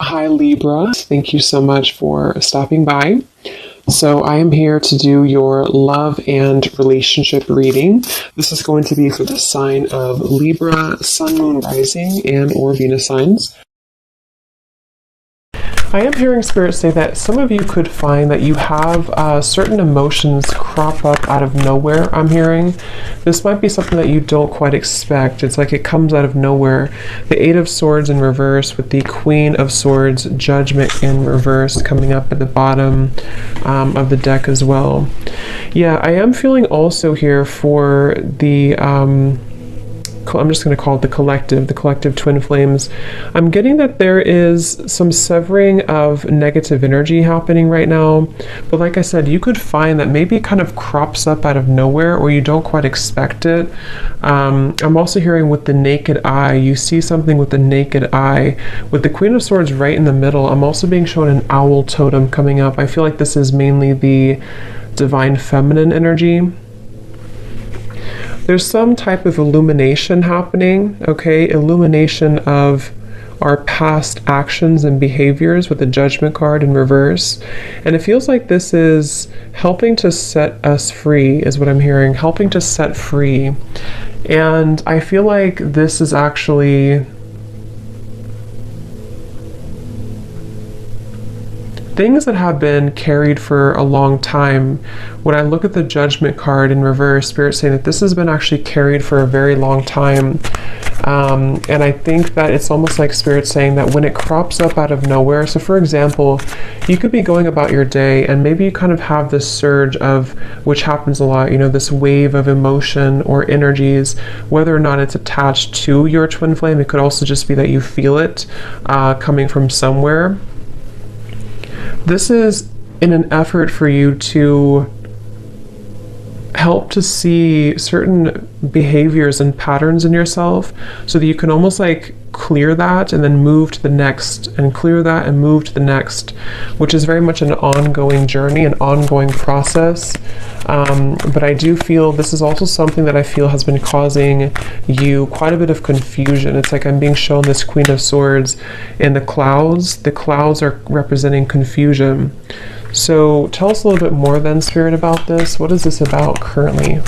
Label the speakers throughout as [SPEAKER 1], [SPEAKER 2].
[SPEAKER 1] Hi Libra, thank you so much for stopping by. So I am here to do your love and relationship reading. This is going to be for the sign of Libra, Sun, Moon, Rising, and or Venus signs. I am hearing Spirit say that some of you could find that you have certain emotions crop up out of nowhere, I'm hearing. This might be something that you don't quite expect. It's like it comes out of nowhere. The Eight of Swords in reverse with the Queen of Swords, Judgment in reverse coming up at the bottom of the deck as well. Yeah, I am feeling also here for the... I'm just going to call it the collective twin flames. I'm getting that there is some severing of negative energy happening right now. But like I said, you could find that maybe it kind of crops up out of nowhere or you don't quite expect it. I'm also hearing with the naked eye, you see something with the naked eye. With the Queen of Swords right in the middle, I'm also being shown an owl totem coming up. I feel like this is mainly the divine feminine energy. There's some type of illumination happening, okay? Illumination of our past actions and behaviors with the Judgment card in reverse. And it feels like this is helping to set us free, is what I'm hearing, helping to set free. And I feel like this is actually things that have been carried for a long time. When I look at the Judgment card in reverse, Spirit saying that this has been actually carried for a very long time. And I think that it's almost like Spirit saying that when it crops up out of nowhere, so for example, you could be going about your day and maybe you kind of have this surge of, which happens a lot, you know, this wave of emotion or energies, whether or not it's attached to your twin flame. It could also just be that you feel it coming from somewhere. This is in an effort for you to help to see certain behaviors and patterns in yourself so that you can almost like clear that and then move to the next and clear that and move to the next, which is very much an ongoing journey, an ongoing process. But I do feel this is also something that I feel has been causing you quite a bit of confusion. It's like I'm being shown this Queen of Swords in the clouds. The clouds are representing confusion. So tell us a little bit more then, Spirit, about this. What is this about currently?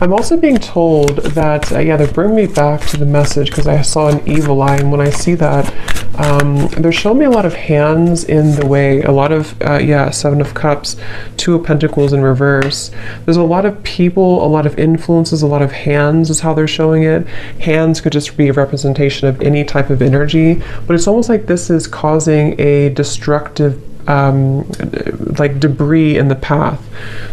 [SPEAKER 1] I'm also being told that, yeah, they're bringing me back to the message because I saw an evil eye, and when I see that, they're showing me a lot of hands in the way, a lot of, yeah, Seven of Cups, Two of Pentacles in reverse. There's a lot of people, a lot of influences, a lot of hands is how they're showing it. Hands could just be a representation of any type of energy, but it's almost like this is causing a destructive like debris in the path.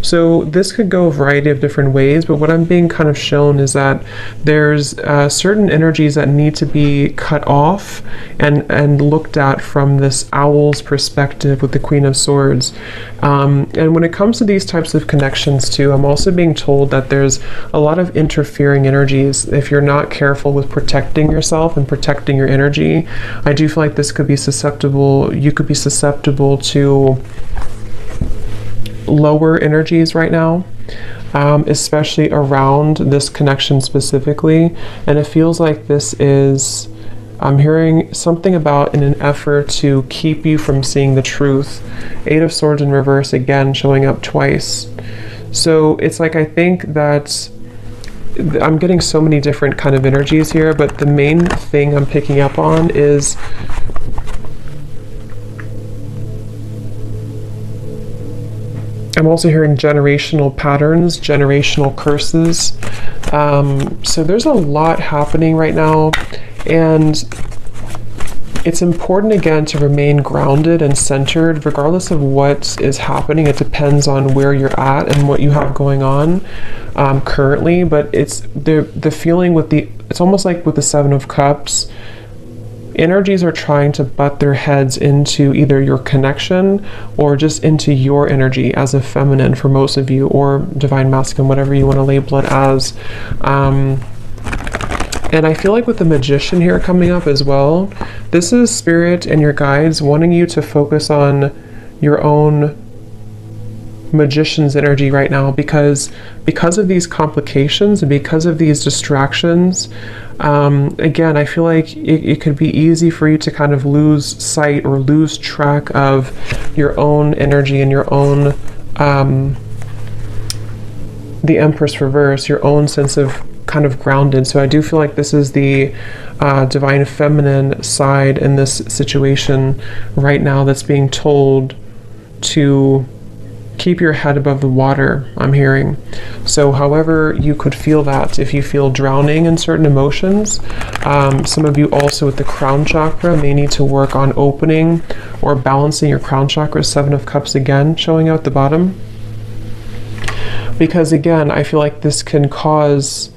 [SPEAKER 1] So this could go a variety of different ways, but what I'm being kind of shown is that there's certain energies that need to be cut off and looked at from this owl's perspective with the Queen of Swords. And when it comes to these types of connections too, I'm also being told that there's a lot of interfering energies. If you're not careful with protecting yourself and protecting your energy, I do feel like this could be susceptible, you could be susceptible to lower energies right now, especially around this connection specifically. And it feels like this is, I'm hearing something about in an effort to keep you from seeing the truth. Eight of Swords in reverse again showing up twice. So it's like, I think that I'm getting so many different kind of energies here, but the main thing I'm picking up on is I'm also hearing generational patterns, generational curses. So there's a lot happening right now, and it's important again to remain grounded and centered regardless of what is happening. It depends on where you're at and what you have going on currently, but it's the feeling with the, it's almost like with the Seven of Cups, energies are trying to butt their heads into either your connection or just into your energy as a feminine for most of you, or divine masculine, whatever you want to label it as. And I feel like with the Magician here coming up as well, this is Spirit and your guides wanting you to focus on your own magician's energy right now, because of these complications and because of these distractions. Again, I feel like it could be easy for you to kind of lose sight or lose track of your own energy and your own the Empress reverse, your own sense of kind of grounded. So I do feel like this is the divine feminine side in this situation right now that's being told to keep your head above the water, I'm hearing. So however you could feel that, if you feel drowning in certain emotions, some of you also with the crown chakra may need to work on opening or balancing your crown chakra. 7 of Cups again showing out the bottom. Because again, I feel like this can cause...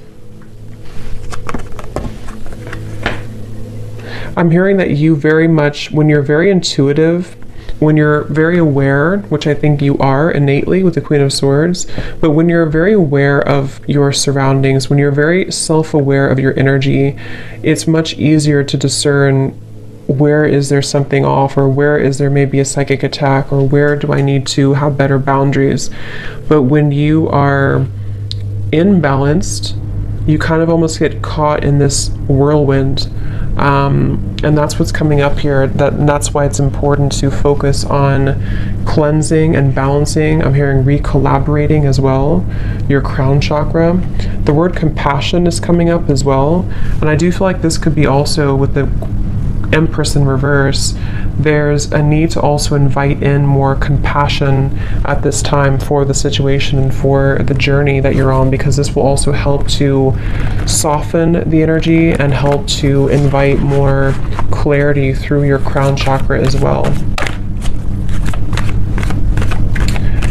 [SPEAKER 1] I'm hearing that you very much, when you're very intuitive, when you're very aware, which I think you are innately with the Queen of Swords, but when you're very aware of your surroundings, when you're very self-aware of your energy, it's much easier to discern where is there something off, or where is there maybe a psychic attack, or where do I need to have better boundaries. But when you are imbalanced, you kind of almost get caught in this whirlwind. And that's what's coming up here. That's why it's important to focus on cleansing and balancing. I'm hearing recollaborating as well, your crown chakra. The word compassion is coming up as well. And I do feel like this could be also with the Empress in reverse. There's a need to also invite in more compassion at this time for the situation and for the journey that you're on, because this will also help to soften the energy and help to invite more clarity through your crown chakra as well.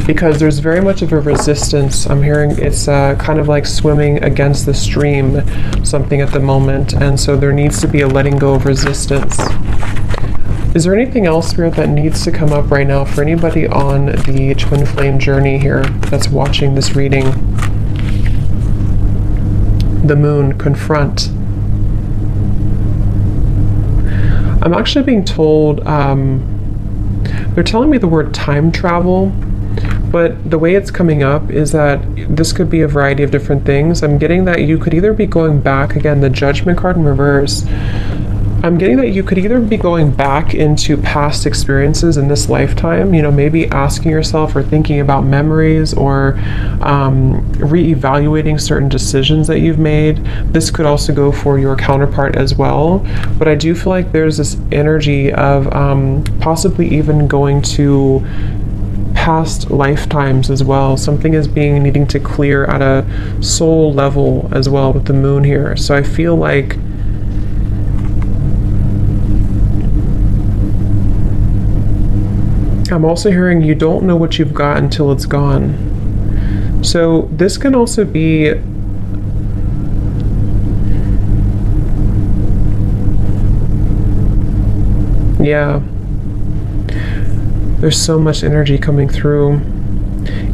[SPEAKER 1] Because there's very much of a resistance. I'm hearing it's kind of like swimming against the stream, something at the moment, and so there needs to be a letting go of resistance. Is there anything else, Spirit, that needs to come up right now for anybody on the twin flame journey here that's watching this reading? The Moon, confront. I'm actually being told, they're telling me the word time travel, but the way it's coming up is that this could be a variety of different things. I'm getting that you could either be going back, again, the Judgment card in reverse. I'm getting that you could either be going back into past experiences in this lifetime, you know, maybe asking yourself or thinking about memories, or re-evaluating certain decisions that you've made. This could also go for your counterpart as well. But I do feel like there's this energy of possibly even going to past lifetimes as well. Something is needing to clear at a soul level as well with the Moon here. So I feel like I'm also hearing you don't know what you've got until it's gone. So this can also be there's so much energy coming through.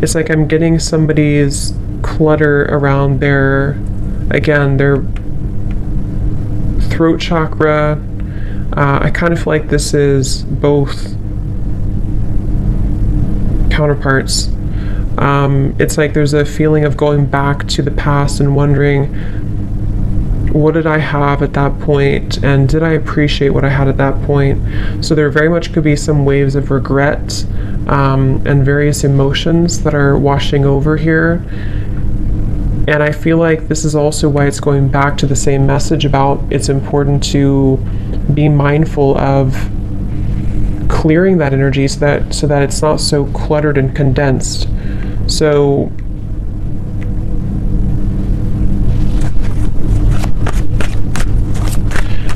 [SPEAKER 1] It's like I'm getting somebody's clutter around their throat chakra. I kind of feel like this is both counterparts. It's like there's a feeling of going back to the past and wondering, what did I have at that point, and did I appreciate what I had at that point? So there very much could be some waves of regret and various emotions that are washing over here. And I feel like this is also why it's going back to the same message about it's important to be mindful of clearing that energy so that it's not so cluttered and condensed. So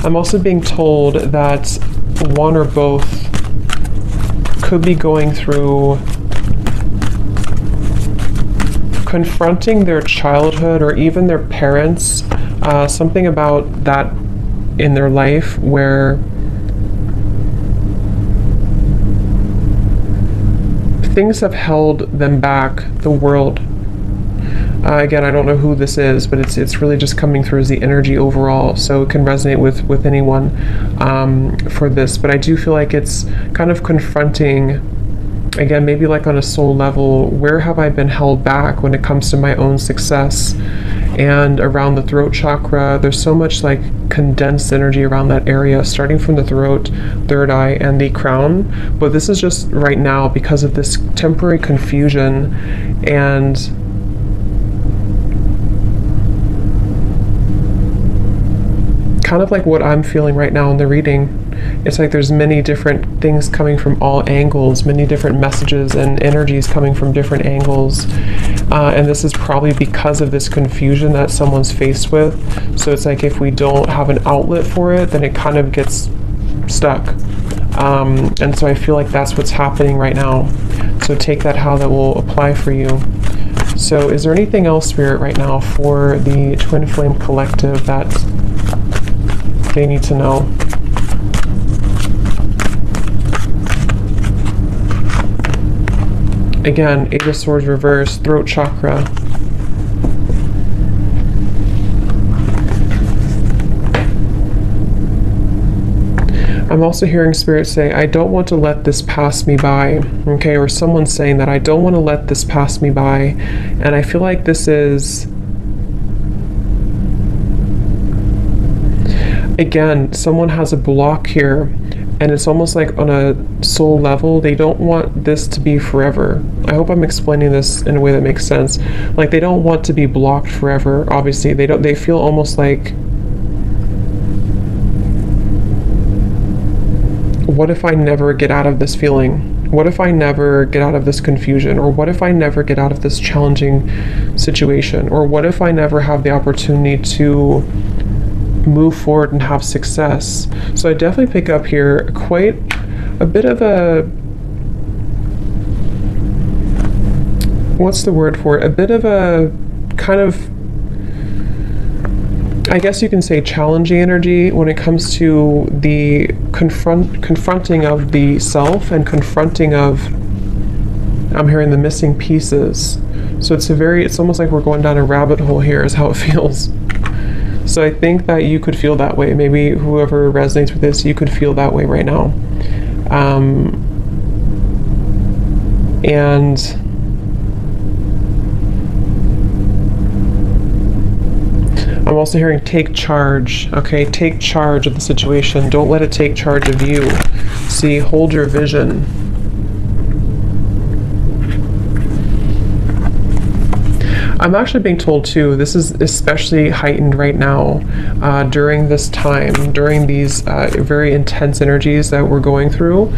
[SPEAKER 1] I'm also being told that one or both could be going through confronting their childhood or even their parents, something about that in their life where things have held them back, the world. Again, I don't know who this is, but it's really just coming through as the energy overall, so it can resonate with anyone for this. But I do feel like it's kind of confronting Again, maybe like on a soul level, where have I been held back when it comes to my own success? And around the throat chakra, there's so much like condensed energy around that area, starting from the throat, third eye, and the crown. But this is just right now because of this temporary confusion and kind of like what I'm feeling right now in the reading. It's like there's many different things coming from all angles, many different messages and energies coming from different angles. And this is probably because of this confusion that someone's faced with. So it's like if we don't have an outlet for it, then it kind of gets stuck. And so I feel like that's what's happening right now. So take that how that will apply for you. So is there anything else, Spirit, right now for the Twin Flame Collective that they need to know? Again, Eight of Swords reverse, throat chakra. I'm also hearing Spirit say, I don't want to let this pass me by. Okay, or someone's saying that I don't want to let this pass me by. And I feel like this is, again, someone has a block here. And it's almost like on a soul level, they don't want this to be forever. I hope I'm explaining this in a way that makes sense. Like they don't want to be blocked forever. Obviously, they feel almost like, what if I never get out of this feeling? What if I never get out of this confusion? Or what if I never get out of this challenging situation? Or what if I never have the opportunity to move forward and have success? So I definitely pick up here quite a bit of a, what's the word for it? A bit of a kind of, I guess you can say challenging energy when it comes to the confronting of the self and confronting of, I'm hearing the missing pieces. So it's almost like we're going down a rabbit hole here is how it feels. So I think that you could feel that way. Maybe whoever resonates with this, you could feel that way right now. And I'm also hearing take charge. Okay, take charge of the situation. Don't let it take charge of you. See, hold your vision. I'm actually being told too, this is especially heightened right now during this time, during these very intense energies that we're going through,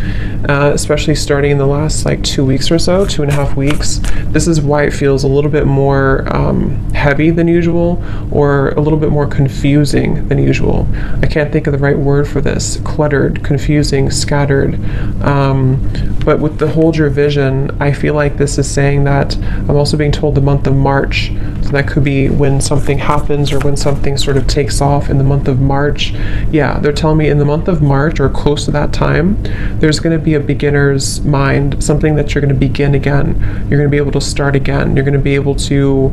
[SPEAKER 1] especially starting in the last like 2 weeks or so, 2.5 weeks. This is why it feels a little bit more heavy than usual, or a little bit more confusing than usual. I can't think of the right word for this. Cluttered, confusing, scattered. But with the hold your vision, I feel like this is saying that I'm also being told the month of March. So that could be when something happens or when something sort of takes off in the month of March. Yeah, they're telling me in the month of March or close to that time, there's going to be a beginner's mind, something that you're going to begin again. You're going to be able to start again. You're going to be able to,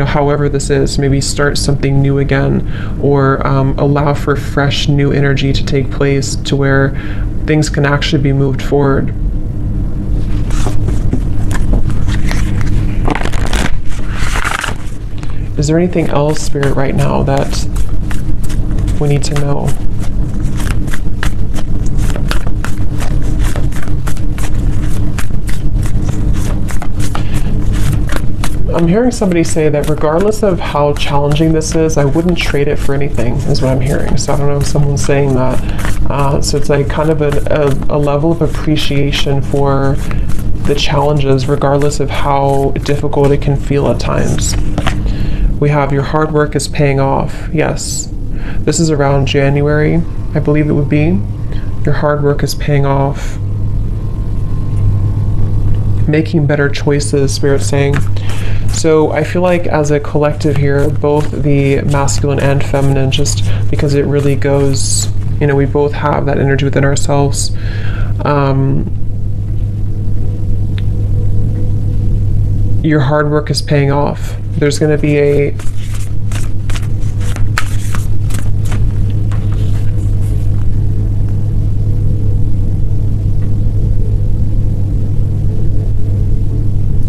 [SPEAKER 1] however this is, maybe start something new again, or allow for fresh new energy to take place to where things can actually be moved forward. Is there anything else, Spirit, right now that we need to know? I'm hearing somebody say that regardless of how challenging this is, I wouldn't trade it for anything, is what I'm hearing. So I don't know if someone's saying that. So it's like kind of a level of appreciation for the challenges, regardless of how difficult it can feel at times. We have your hard work is paying off. Yes, this is around January, I believe it would be. Your hard work is paying off. Making better choices, Spirit's saying. So I feel like as a collective here, both the masculine and feminine, just because it really goes, we both have that energy within ourselves. Your hard work is paying off. There's going to be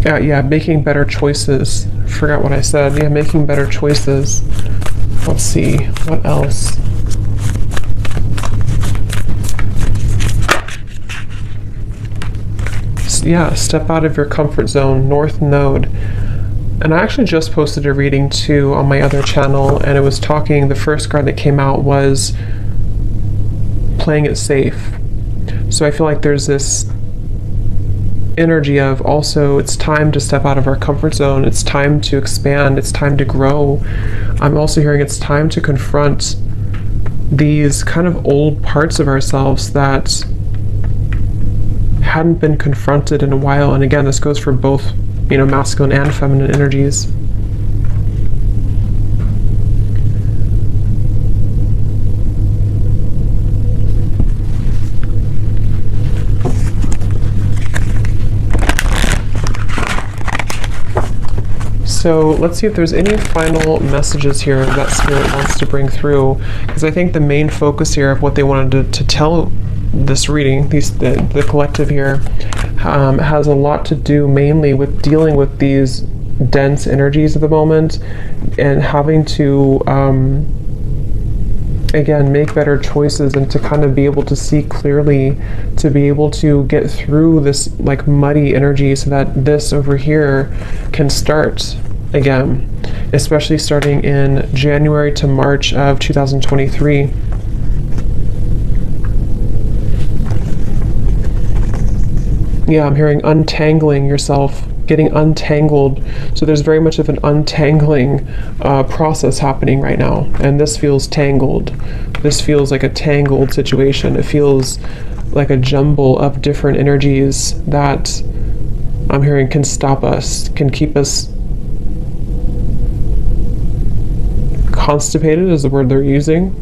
[SPEAKER 1] Yeah, making better choices. Forgot what I said. Yeah, making better choices. Let's see, what else? Yeah, step out of your comfort zone, North Node. And I actually just posted a reading too on my other channel, and it was talking, the first card that came out was playing it safe. So I feel like there's this energy of also it's time to step out of our comfort zone, it's time to expand, it's time to grow. I'm also hearing it's time to confront these kind of old parts of ourselves that hadn't been confronted in a while. And again, this goes for both, you know, masculine and feminine energies. So let's see if there's any final messages here that Spirit wants to bring through, because I think the main focus here of what they wanted to tell this reading, the collective here, has a lot to do mainly with dealing with these dense energies of the moment and having to again make better choices and to kind of be able to see clearly, to be able to get through this like muddy energy so that this over here can start again, especially starting in January to March of 2023. Yeah, I'm hearing untangling yourself, getting untangled. So there's very much of an untangling process happening right now. And this feels tangled. This feels like a tangled situation. It feels like a jumble of different energies that I'm hearing can stop us, can keep us constipated is the word they're using.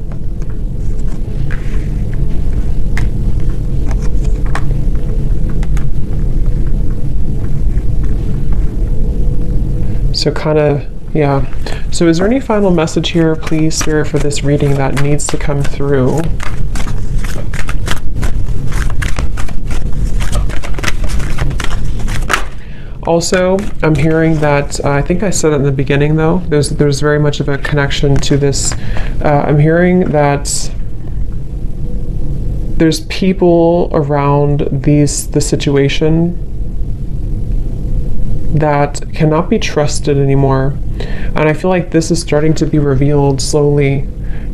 [SPEAKER 1] So kind of, yeah. So is there any final message here, please, Spirit, for this reading that needs to come through? Also, I'm hearing that, I think I said it in the beginning though, there's very much of a connection to this. I'm hearing that there's people around the situation that cannot be trusted anymore. And I feel like this is starting to be revealed slowly.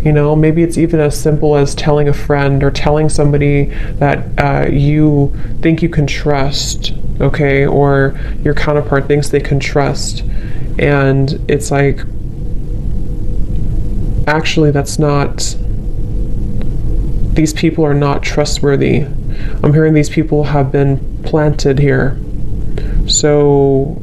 [SPEAKER 1] You know, maybe it's even as simple as telling a friend or telling somebody that you think you can trust, okay, or your counterpart thinks they can trust. And it's like, actually, that's not, these people are not trustworthy. I'm hearing these people have been planted here. So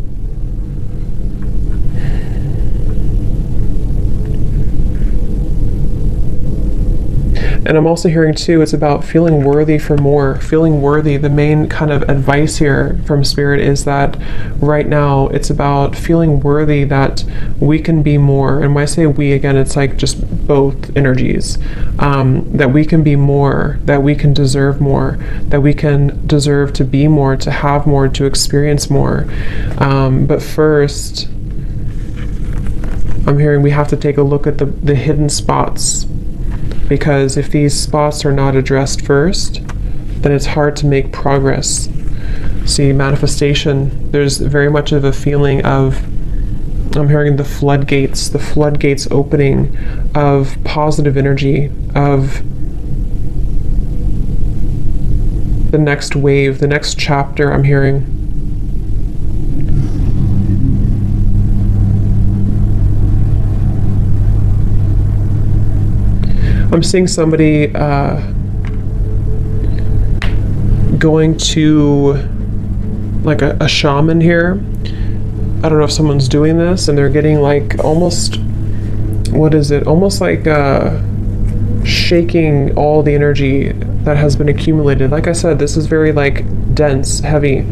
[SPEAKER 1] and I'm also hearing too, it's about feeling worthy for more, feeling worthy. The main kind of advice here from Spirit is that right now it's about feeling worthy that we can be more. And when I say we, again, it's like just both energies, that we can be more, that we can deserve more, that we can deserve to be more, to have more, to experience more. But first, I'm hearing we have to take a look at the hidden spots. Because if these spots are not addressed first, then it's hard to make progress. See, manifestation, there's very much of a feeling of, I'm hearing the floodgates opening of positive energy, of the next wave, the next chapter, I'm hearing. I'm seeing somebody going to like a shaman here. I don't know if someone's doing this and they're getting like almost, what is it? Almost like shaking all the energy that has been accumulated. Like I said, this is very like dense, heavy,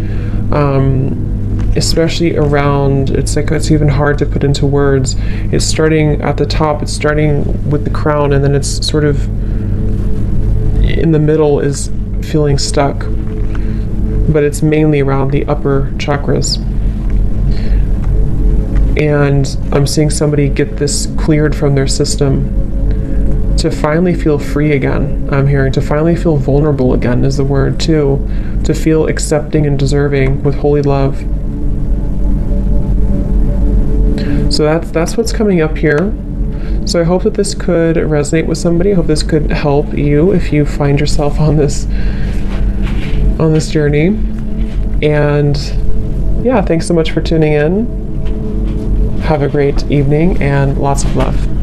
[SPEAKER 1] especially around, it's like, it's even hard to put into words. It's starting at the top, it's starting with the crown, and then it's sort of in the middle is feeling stuck, but it's mainly around the upper chakras. And I'm seeing somebody get this cleared from their system to finally feel free again. I'm hearing to finally feel vulnerable again is the word too. To feel accepting and deserving with holy love. So that's what's coming up here. So I hope that this could resonate with somebody. I hope this could help you if you find yourself on this journey. And yeah, thanks so much for tuning in. Have a great evening and lots of love.